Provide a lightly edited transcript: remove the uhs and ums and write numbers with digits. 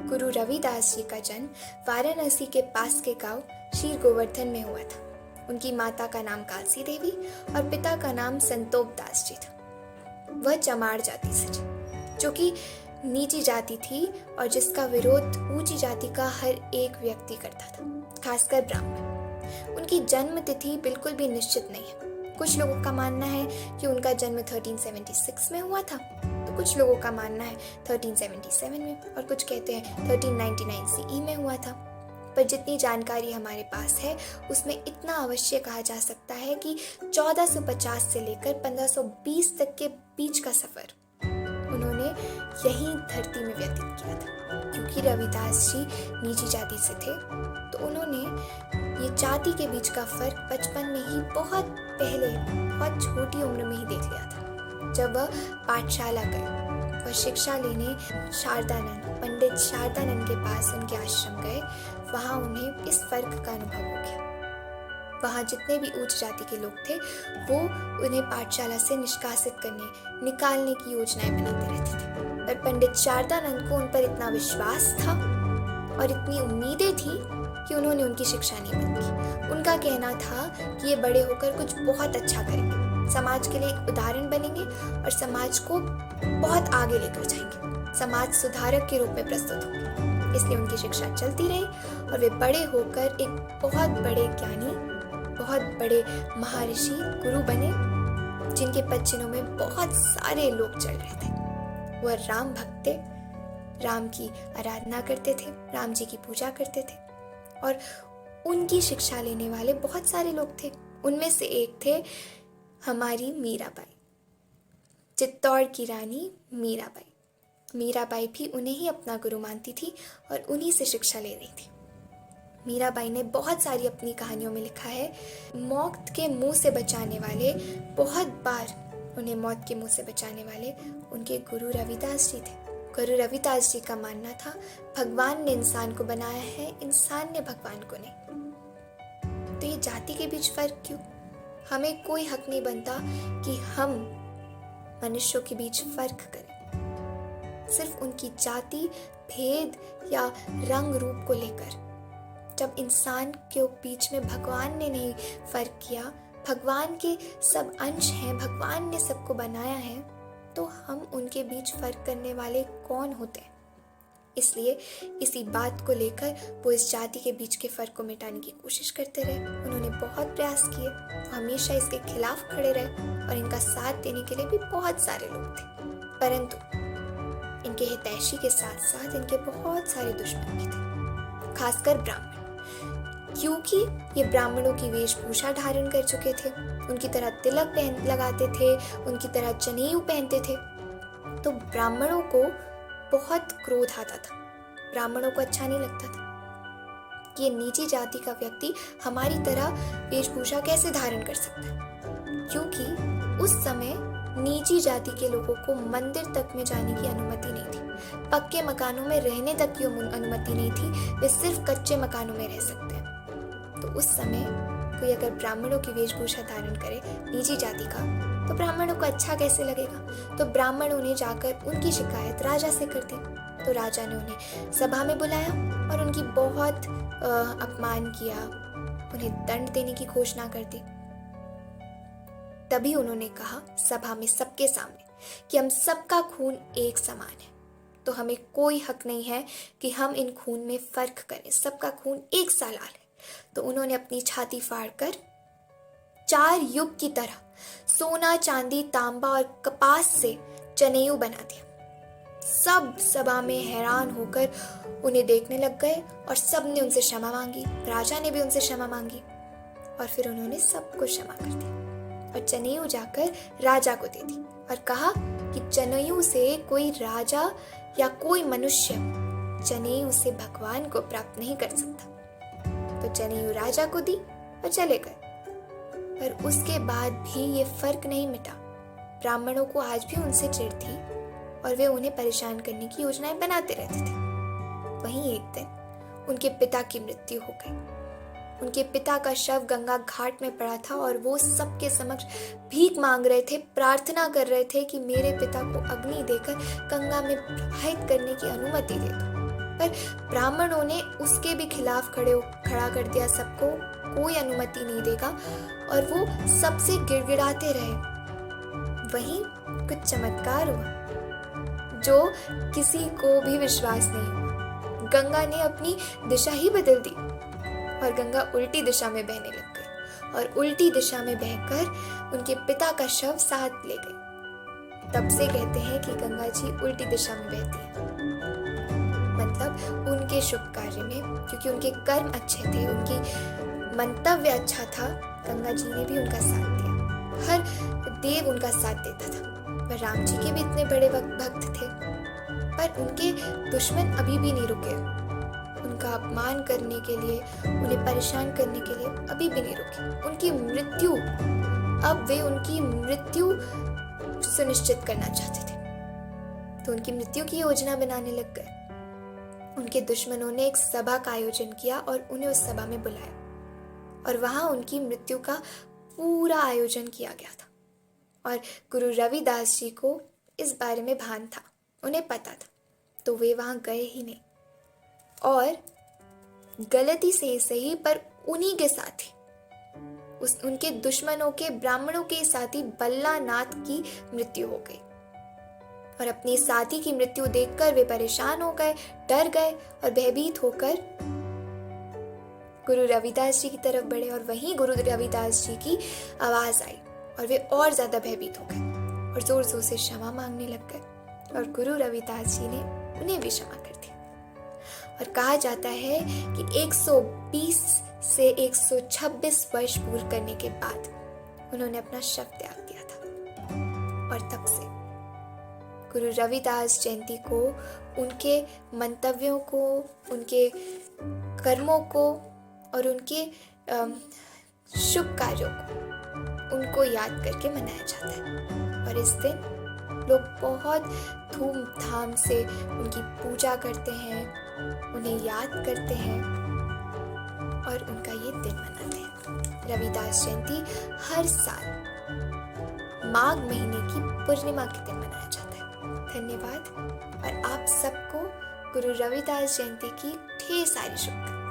गुरु रविदास जी का जन्म वाराणसी के पास के गांव शीर गोवर्धन में हुआ था। उनकी माता का नाम कालसी देवी और पिता का नाम संतोष दास जी था। वह चमार जाति से थी, जो कि नीची जाति थी और जिसका विरोध ऊंची जाति का हर एक व्यक्ति करता था, खासकर ब्राह्मण। उनकी जन्म तिथि बिल्कुल भी निश्चित नहीं है। कुछ लोगों का मानना है कि उनका जन्म 1376 में हुआ था, तो कुछ लोगों का मानना है 1377 में, और कुछ कहते हैं 1399 सीई में हुआ था। पर जितनी जानकारी हमारे पास है उसमें इतना अवश्य कहा जा सकता है कि 1450 से लेकर 1520 तक के बीच का सफर उन्होंने यही धरती में व्यतीत किया था। क्योंकि रविदास जी नीची जाति से थे, तो उन्होंने ये जाति के बीच का फर्क बचपन में ही बहुत पहले बहुत छोटी उम्र में ही देख लिया था। जब वह पाठशाला गए, वह शिक्षा लेने पंडित शारदानंद के पास उनके आश्रम गए, वहाँ उन्हें इस फर्क का अनुभव हो गया। वहाँ जितने भी उच्च जाति के लोग थे वो उन्हें पाठशाला से निकालने की योजनाएं बनाते रहते थे। पर पंडित शारदानंद को उन पर इतना विश्वास था और इतनी उम्मीदें थी कि उन्होंने उनकी शिक्षा नहीं बंद की। उनका कहना था कि ये बड़े होकर कुछ बहुत अच्छा करेंगे, समाज के लिए एक उदाहरण बनेंगे और समाज को बहुत आगे लेकर जाएंगे, समाज सुधारक के रूप में प्रस्तुत होंगे। इसलिए उनकी शिक्षा चलती रही और वे बड़े होकर एक बहुत बड़े ज्ञानी, बहुत बड़े महर्षि गुरु बने, जिनके पदचिन्हों में बहुत सारे लोग चल रहे थे। वह राम भक्त थे, राम की आराधना करते थे, राम जी की पूजा करते थे, और उनकी शिक्षा लेने वाले बहुत सारे लोग थे। उनमें से एक थे हमारी मीराबाई, चित्तौड़ की रानी मीराबाई। मीराबाई भी उन्हें ही अपना गुरु मानती थी और उन्हीं से शिक्षा ले रही थी। मीराबाई ने बहुत सारी अपनी कहानियों में लिखा है, मौत के मुंह से बचाने वाले, बहुत बार उन्हें मौत के मुंह से बचाने वाले उनके गुरु रविदास जी थे। गुरु रविदास जी का मानना था, भगवान ने इंसान को बनाया है, इंसान ने भगवान को नहीं। तो ये जाति के बीच फर्क क्यों? हमें कोई हक नहीं बनता कि हम मनुष्यों के बीच फर्क करें, सिर्फ उनकी जाति, भेद या रंग रूप को लेकर। जब इंसान के बीच में भगवान ने नहीं फर्क किया, भगवान के सब अंश हैं, भगवान ने सबको बनाया है, तो हम उनके बीच फर्क करने वाले कौन होते हैं? इसलिए इसी बात को लेकर वो इस जाति के बीच के फर्क को मिटाने की कोशिश करते रहे। उन्होंने बहुत प्रयास किए, वो हमेशा इसके खिलाफ खड़े रहे और इनका साथ देने के लिए भी बहुत सारे लोग थे। परंतु इनके हितैषी के साथ साथ इनके बहुत सारे दुश्मन भी थे, खासकर ब्राह्मण। क्योंकि ये ब्राह्मणों की वेशभूषा धारण कर चुके थे, उनकी तरह तिलक लगाते थे, उनकी तरह जनेऊ पहनते थे, तो ब्राह्मणों को बहुत क्रोध आता था। ब्राह्मणों को अच्छा नहीं लगता था कि ये नीची जाति का व्यक्ति हमारी तरह वेशभूषा कैसे धारण कर सकता है। क्योंकि उस समय नीची जाति के लोगों को मंदिर तक में जाने की अनुमति नहीं थी, पक्के मकानों में रहने तक की अनुमति नहीं थी, वे सिर्फ कच्चे मकानों में रह सकते हैं। तो उस समय कोई अगर ब्राह्मणों की वेशभूषा धारण करे नीची जाति का, तो ब्राह्मणों को अच्छा कैसे लगेगा? तो ब्राह्मण उन्हें जाकर उनकी शिकायत राजा से कर दी। तो राजा ने उन्हें सभा में बुलाया और उनकी बहुत अपमान किया, उन्हें दंड देने की घोषणा कर दी। तभी उन्होंने कहा सभा में सबके सामने कि हम सबका खून एक समान है, तो हमें कोई हक नहीं है कि हम इन खून में फर्क करें, सबका खून एक सा लाल है। तो उन्होंने अपनी छाती फाड़कर 4 युग की तरह सोना, चांदी, तांबा और कपास से जनेऊ बना दिया। सब सभा में हैरान होकर उन्हें देखने लग गए और सब ने उनसे क्षमा मांगी। राजा ने भी उनसे क्षमा मांगी और फिर उन्होंने सबको क्षमा कर दिया और जनेऊ जाकर राजा को दे दी और कहा कि जनेऊ से कोई राजा या कोई मनुष्य जनेऊ से भगवान को प्राप्त नहीं कर सकता। तो जनेऊ राजा को दी और चले गए। पर उसके बाद भी ये फर्क नहीं मिटा। ब्राह्मणों को आज भी उनसे चिढ़ थी और वे उन्हें परेशान करने की योजनाएं बनाते रहते थे। वहीं एक दिन उनके पिता की मृत्यु हो गई। उनके पिता का शव गंगा घाट में पड़ा था और वो सबके समक्ष भीख मांग रहे थे, प्रार्थना कर रहे थे कि मेरे पिता को अग्नि देकर गंगा में प्रवाहित करने की अनुमति दे दो। पर ब्राह्मणों ने उसके भी खिलाफ खड़ा कर दिया सबको, कोई अनुमति नहीं देगा, और वो सबसे गिड़गिड़ाते रहे। वहीं कुछ चमत्कार हुआ जो किसी को भी विश्वास नहीं हुआ। गंगा ने अपनी दिशा ही बदल दी और गंगा उल्टी दिशा में बहने लग गई, और उल्टी दिशा में बहकर उनके पिता का शव साथ ले गई। तब से कहते हैं कि गंगा जी उल्टी दिशा में बहती है। मतलब उनके शुभ कार्य में, क्योंकि उनके कर्म अच्छे थे, उनकी मंतव्य अच्छा था, गंगा जी ने भी उनका साथ दिया। हर देव उनका साथ देता था। पर राम जी के भी इतने बड़े भक्त थे, पर उनके दुश्मन अभी भी नहीं रुके। उनका अपमान करने के लिए, उन्हें परेशान करने के लिए अभी भी नहीं रुके। उनकी मृत्यु, अब वे उनकी मृत्यु सुनिश्चित करना चाहते थे, तो उनकी मृत्यु की योजना बनाने लग गए। उनके दुश्मनों ने एक सभा का आयोजन किया और उन्हें उस सभा में बुलाया, और वहां उनकी मृत्यु का पूरा आयोजन किया गया था। और गुरु रविदास जी को इस बारे में भान था, उन्हें पता था, तो वे वहां गए ही नहीं। और गलती से ही सही, पर उन्हीं के साथी, उनके दुश्मनों के, ब्राह्मणों के साथी बल्लानाथ की मृत्यु हो गई। और अपने साथी की मृत्यु देखकर वे परेशान हो गए, डर गए और भयभीत होकर गुरु रविदास जी की तरफ बढ़े। और वहीं गुरु रविदास जी की आवाज आई और वे और ज्यादा भयभीत हो गए और जोर जोर से क्षमा मांगने लग गए, और गुरु रविदास जी ने उन्हें भी क्षमा कर दिया। और कहा जाता है कि 120 से 126 वर्ष पूर्ण करने के बाद उन्होंने अपना शव त्याग दिया था। और तब से गुरु रविदास जयंती को, उनके मंतव्यों को, उनके कर्मों को और उनके शुभ कार्यों को, उनको याद करके मनाया जाता है। और इस दिन लोग बहुत धूमधाम से उनकी पूजा करते हैं, उन्हें याद करते हैं और उनका ये दिन मनाते हैं। रविदास जयंती हर साल माघ महीने की पूर्णिमा के दिन मनाया जाता है। धन्यवाद, और आप सबको गुरु रविदास जयंती की ढेर सारी शुभकामनाएं।